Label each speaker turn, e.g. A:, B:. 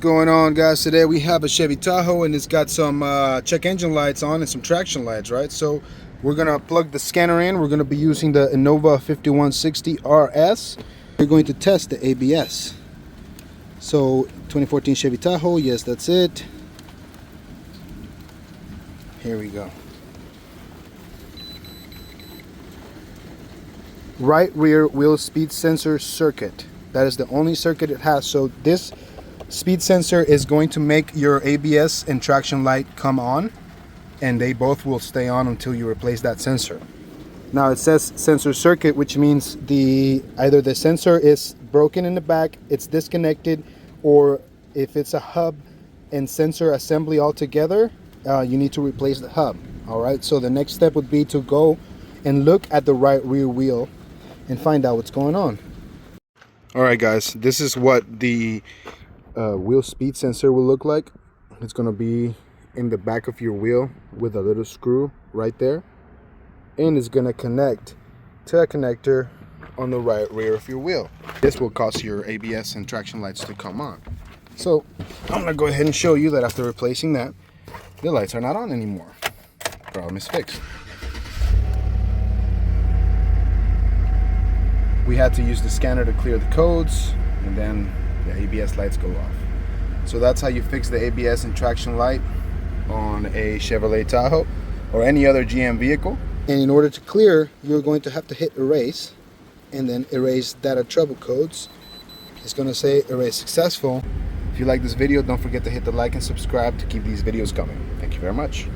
A: going on, guys? Today we have a Chevy Tahoe and it's got some check engine lights on and some traction lights, right? So we're gonna plug the scanner in. We're gonna be using the Innova 5160 RS. We're going to test the ABS. So 2014 Chevy Tahoe, yes, that's it. Here we go. Right rear wheel speed sensor circuit. That is the only circuit it has. So this speed sensor is going to make your ABS and traction light come on, and they both will stay on until you replace that sensor. Now it says sensor circuit, which means either the sensor is broken in the back, it's disconnected, or if it's a hub and sensor assembly all together, you need to replace the hub. All right, so the next step would be to go and look at the right rear wheel and find out what's going on. All right, guys, this is what the wheel speed sensor will look like. It's going to be in the back of your wheel with a little screw right there, and it's going to connect to a connector on the right rear of your wheel. This will cause your ABS and traction lights to come on. So I'm going to go ahead and show you that after replacing that, the lights are not on anymore. Problem is fixed. We had to use the scanner to clear the codes, and then the ABS lights go off. So that's how you fix the ABS and traction light on a Chevrolet Tahoe or any other GM vehicle. And in order to clear, you're going to have to hit erase and then erase data trouble codes. It's going to say erase successful. If you like this video, don't forget to hit the like and subscribe to keep these videos coming. Thank you very much.